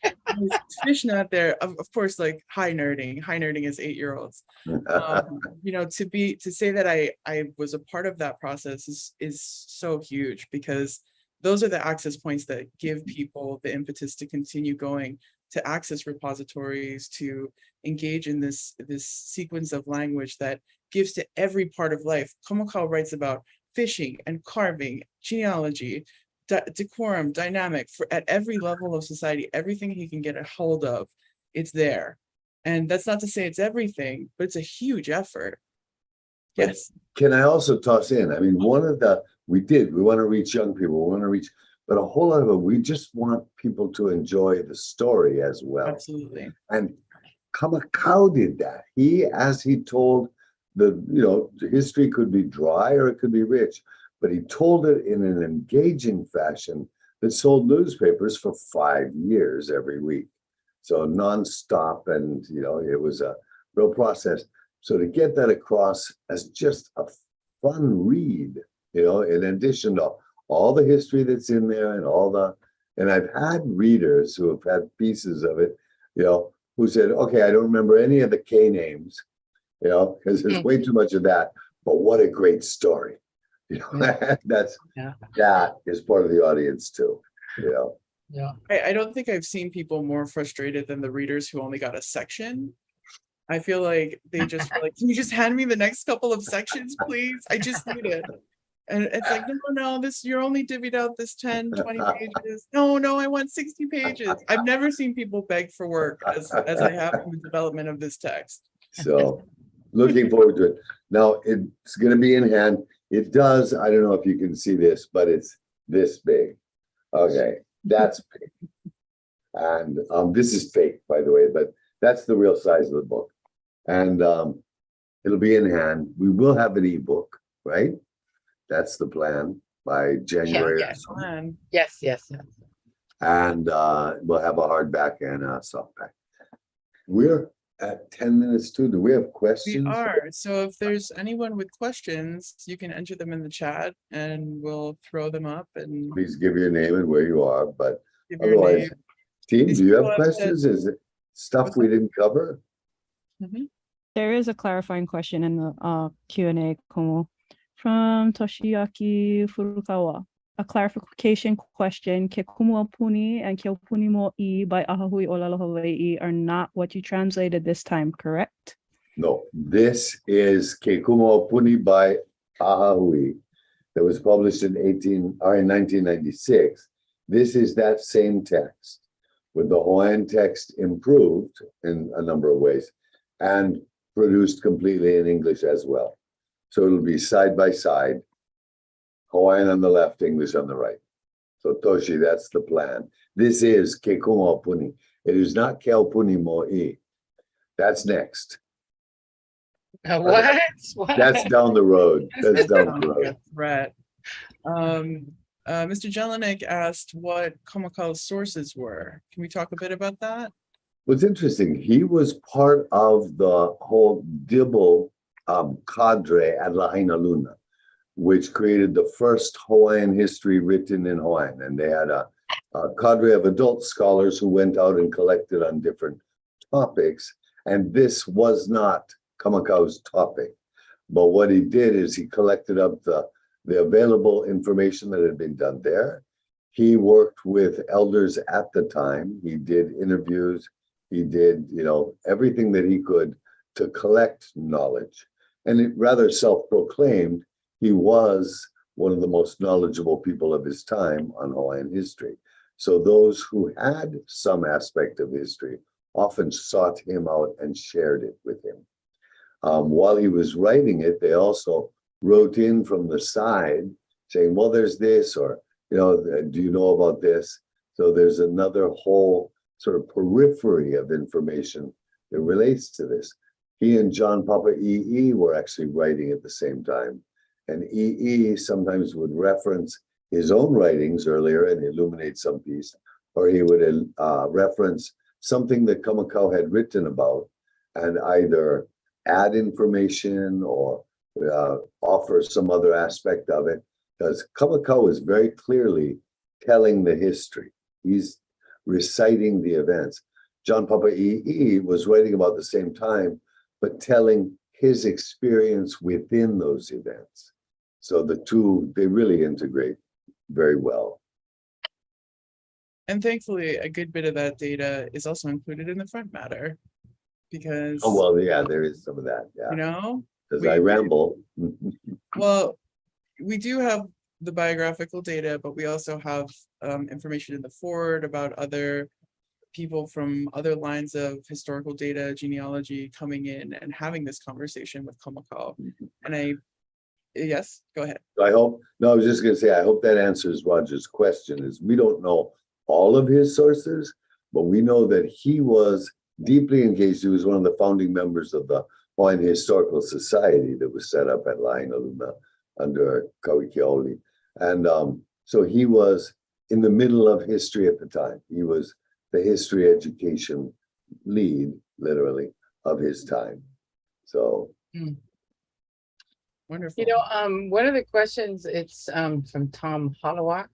fish not there, of course, like high nerding as 8-year-olds. To say that I was a part of that process is so huge, because those are the access points that give people the impetus to continue going, to access repositories, to engage in this sequence of language that gives to every part of life. Kamakau writes about fishing and carving, genealogy, decorum, dynamic, at every level of society, everything he can get a hold of, it's there. And that's not to say it's everything, but it's a huge effort. Yes. Can I also toss in? I mean, we want to reach young people, but a whole lot of it, we just want people to enjoy the story as well. Absolutely. And Kamakau did that. As he told the history could be dry or it could be rich, but he told it in an engaging fashion that sold newspapers for 5 years every week. So nonstop, and it was a real process. So to get that across as just a fun read, in addition to all the history that's in there and I've had readers who have had pieces of it, who said, okay, I don't remember any of the K names, because there's way too much of that, but what a great story. That is part of the audience too, Yeah. I don't think I've seen people more frustrated than the readers who only got a section. I feel like they just feel like, can you just hand me the next couple of sections, please? I just need it. And it's like, no, you're only divvied out this 10, 20 pages. No, I want 60 pages. I've never seen people beg for work as I have in the development of this text. So looking forward to it. Now it's going to be in hand. It does, I don't know if you can see this, but it's this big. Okay, that's big. And this is fake, by the way, but that's the real size of the book. And it'll be in hand. We will have an ebook, right? That's the plan by January. Yes. And we'll have a hardback and a softback. We're at 10 minutes too. Do we have questions? We are. So if there's anyone with questions, you can enter them in the chat and we'll throw them up. And please give your name and where you are. But otherwise, team, do you have questions? Is it stuff we didn't cover? There is a clarifying question in the Q&A, Kumu, from Toshiaki Furukawa. A clarification question: Ke Kumu Aupuni and Ke Aupuni Mo'i by Ahahui Olala Hawaii are not what you translated this time, correct? No, this is Ke Kumu Aupuni by Ahahui that was published in 1996. This is that same text with the Hawaiian text improved in a number of ways. And produced completely in English as well. So it'll be side by side, Hawaiian on the left, English on the right. So Toshi, that's the plan. This is Ke Kumu Aupuni. It is not Ke Aupuni Mo'i. That's next. What? What? That's down the road. That's down the Like a road. threat. Mr. Jelinek asked what Kamakau's sources were. Can we talk a bit about that? What's interesting, he was part of the whole Dibble cadre at Lahaina Luna, which created the first Hawaiian history written in Hawaiian. And they had a cadre of adult scholars who went out and collected on different topics. And this was not Kamakau's topic. But what he did is he collected up the available information that had been done there. He worked with elders at the time. He did interviews. He did, everything that he could to collect knowledge. And it rather self-proclaimed, he was one of the most knowledgeable people of his time on Hawaiian history. So those who had some aspect of history often sought him out and shared it with him. While he was writing it, they also wrote in from the side saying, well, there's this, or, do you know about this? So there's another whole sort of periphery of information that relates to this. He and John Papa E.E. were actually writing at the same time. And E.E. sometimes would reference his own writings earlier and illuminate some piece, or he would reference something that Kamakau had written about and either add information or offer some other aspect of it, because Kamakau is very clearly telling the history. He's reciting the events. John Papa E.E. was writing about the same time, but telling his experience within those events. So the two, they really integrate very well. And thankfully, a good bit of that data is also included in the front matter because, Oh, well, yeah, there is some of that, yeah. Because I ramble. Well, we do have the biographical data, but we also have information in the forward about other people from other lines of historical data, genealogy coming in and having this conversation with Kamakau. And yes, go ahead. I was just going to say, I hope that answers Roger's question. Is we don't know all of his sources, but we know that he was deeply engaged. He was one of the founding members of the Hawaiian Historical Society that was set up at Lahaina Luna under Kauikeaoli. And so he was in the middle of history at the time. He was the history education lead, literally, of his time. So. Wonderful. One of the questions, it's from Tom Hollowak.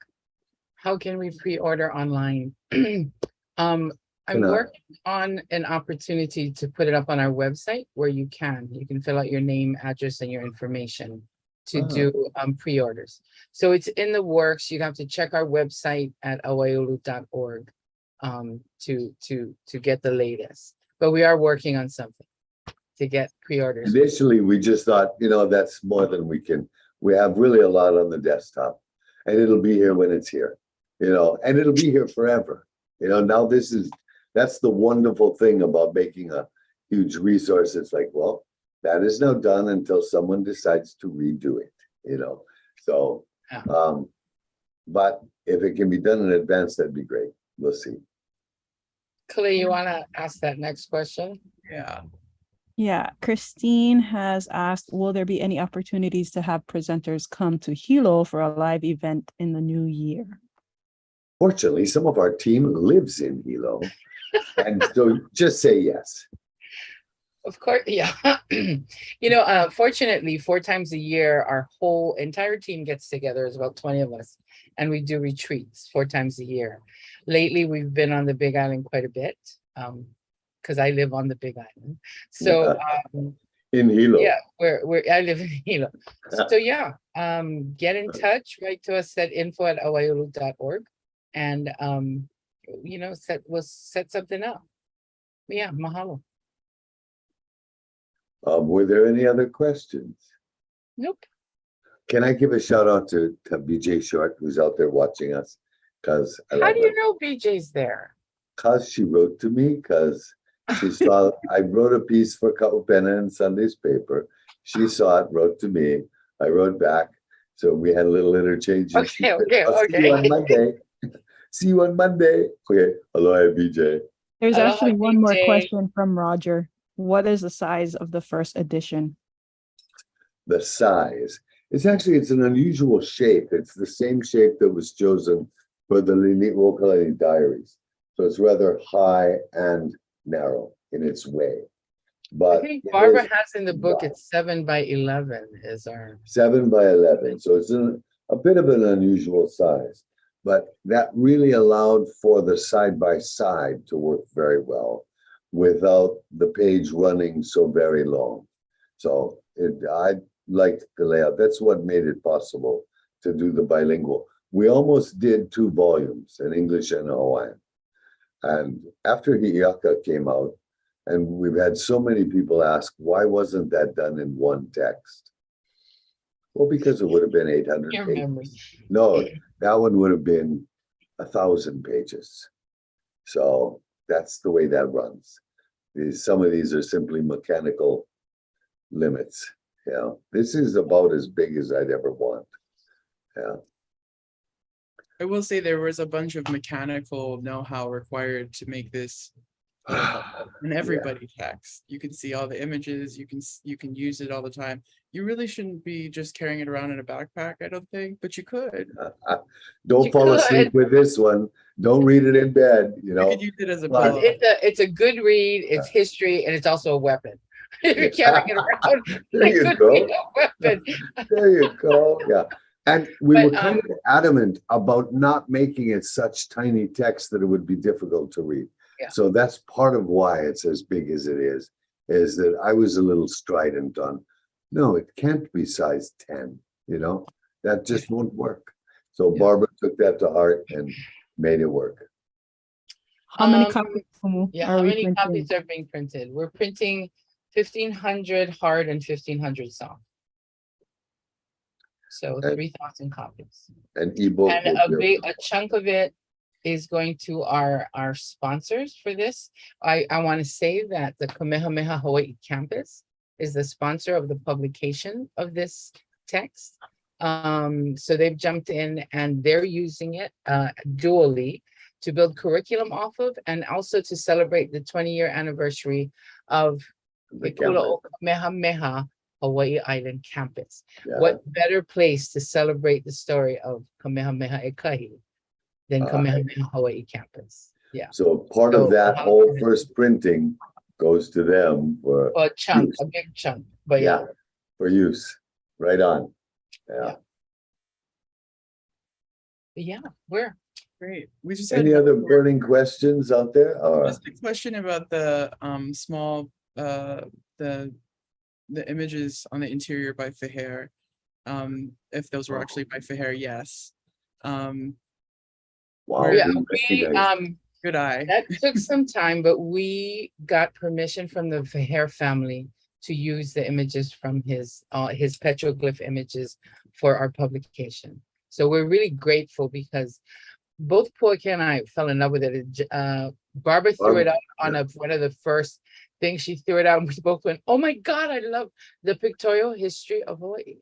How can we pre-order online? I'm working on an opportunity to put it up on our website where you can fill out your name, address, and your information to do pre-orders. So it's in the works. You have to check our website at awaiaulu.org to get the latest. But we are working on something to get pre-orders. Initially, we just thought, that's more than we can. We have really a lot on the desktop, and it'll be here when it's here, and it'll be here forever. Now that's the wonderful thing about making a huge resource. It's like, well, that is now done until someone decides to redo it, So, but if it can be done in advance, that'd be great. We'll see. Kalei, you want to ask that next question? Yeah, Christine has asked, will there be any opportunities to have presenters come to Hilo for a live event in the new year? Fortunately, some of our team lives in Hilo, and so just say yes. Of course, yeah. Fortunately, 4 times a year, our whole entire team gets together. There's about 20 of us, and we do retreats 4 times a year. Lately, we've been on the Big Island quite a bit. Because I live on the Big Island. So in Hilo. Yeah, I live in Hilo. So yeah, get in touch, write to us at info@awaiaulu.org, and we'll set something up. But yeah, mahalo. Were there any other questions? Nope. Can I give a shout out to BJ Short, who's out there watching us? Because how do you know BJ's there? Because she wrote to me, because She saw, I wrote a piece for Kaupena in Sunday's paper. She saw it, wrote to me. I wrote back. So we had a little interchange. And she Okay, said, I'll see you on Monday. See you on Monday. Okay. Aloha, BJ. There's Aloha, actually one more DJ. question from Roger. What is the size of the first edition? The size. It's an unusual shape. It's the same shape that was chosen for the Moloka'i diaries. So it's rather high and narrow in its way. I But think it Barbara is has in the book, wide. it's 7x11 is our. 7 by 11. So it's a bit of an unusual size, but that really allowed for the side by side to work very well without the page running so very long. So I liked the layout. That's what made it possible to do the bilingual. We almost did 2 volumes in English and Hawaiian. And after Hi'iaka came out, and we've had so many people ask, why wasn't that done in one text? Well, because it would have been 800 Your pages. memory. No, that one would have been 1,000 pages. So that's the way that runs. Some of these are simply mechanical limits. You know, this is about as big as I'd ever want. Yeah. I will say there was a bunch of mechanical know-how required to make this an everybody text. You can see all the images, you can use it all the time. You really shouldn't be just carrying it around in a backpack, I don't think, but you could. Don't You fall asleep could. with this one. Don't read it in bed, you You know. could use it as a But- pillow. It's a good read, it's history, and it's also a weapon. If you're carrying it around, There it you could go. be a weapon. There you go. Yeah. And we But, were kind of adamant about not making it such tiny text that it would be difficult to read. Yeah. So that's part of why it's as big as it is that I was a little strident on, no, it can't be size 10, you know, that just won't work. So Yeah. Barbara took that to heart and made it work. How many Um, copies Kumu, Yeah, are how we many printing? copies are being printed? We're printing 1,500 hard and 1,500 soft. So And- 3,000 copies. And ebook. And will be a chunk of it is going to our sponsors for this. I want to say that the Kamehameha Hawaii campus is the sponsor of the publication of this text. So they've jumped in and they're using it dually to build curriculum off of, and also to celebrate the 20-year anniversary of the the Kula campus. o Kamehameha Hawaii Island campus. Yeah. What better place to celebrate the story of Kamehameha Ekahi than Kamehameha Hawaii campus? Yeah, So part of So, that whole first printing goes to them for a chunk, Use. a big chunk, but yeah, yeah. for use. Right on. Yeah. Yeah. But yeah, we're Great. We just had Any one other more- burning questions out there? Or just a question about the small the images on the interior by Faher. If those were actually by Faher, yes. wow, yeah, we we recognize- Good eye. that took some time, but we got permission from the Faher family to use the images from his petroglyph images for our publication. So we're really grateful because both Puakea and I fell in love with it. Barbara threw it out on one of the first things. She threw it out and we both went, oh my God, I love the pictorial history of Hawaii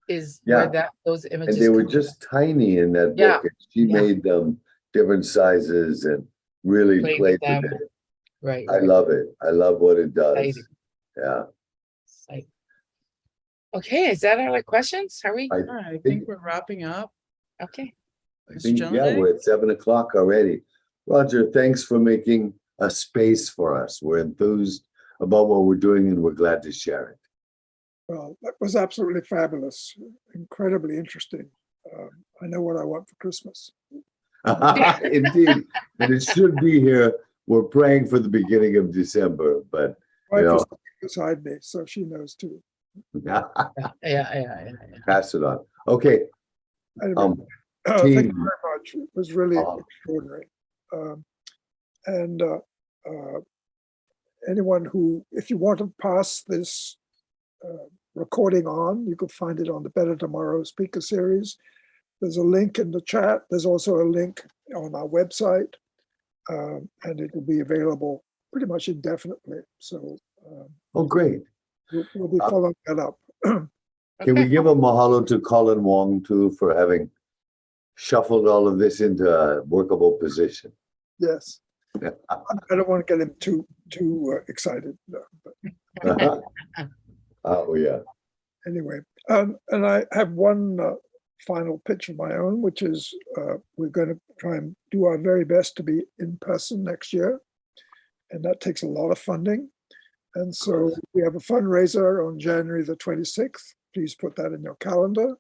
is where those images and they were come just tiny in that book. Yeah. And she Yeah. made them different sizes and really Played played with with them. it. Right. I love it. I love what it does. Exciting. Yeah. Exciting. Okay, is that all the questions? Are we? I All right, I think we're wrapping up. Okay. I Mr. think, yeah, Jellade? we're at 7 o'clock already. Roger, thanks for making a space for us. We're enthused about what we're doing and we're glad to share it. Well, that was absolutely fabulous, incredibly interesting. I know what I want for Christmas. Indeed, and it should be here. We're praying for the beginning of December, but Wife know. is beside me, so she knows too. Yeah. pass it on. Okay, Anyway, thank you team. very much. It was really Oh. extraordinary. And anyone who, if you want to pass this recording on, you can find it on the Better Tomorrow speaker series. There's a link in the chat. There's also a link on our website, and it will be available pretty much indefinitely. So Oh, great. we'll be following that up. Can we give a mahalo to Colin Wong too for having shuffled all of this into a workable position? Yes. I don't want to get him too excited. No, but Oh, yeah. anyway, and I have one final pitch of my own, which is we're going to try and do our very best to be in person next year. And that takes a lot of funding. And so we have a fundraiser on January the 26th. Please put that in your calendar.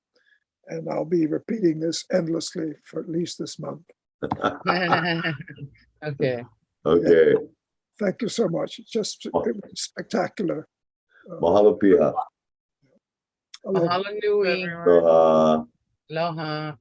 And I'll be repeating this endlessly for at least this month. Okay. Okay. Thank you so much. It's just it was spectacular. Mahalo pia. Aloha. Mahalo nui. Aloha. Aloha.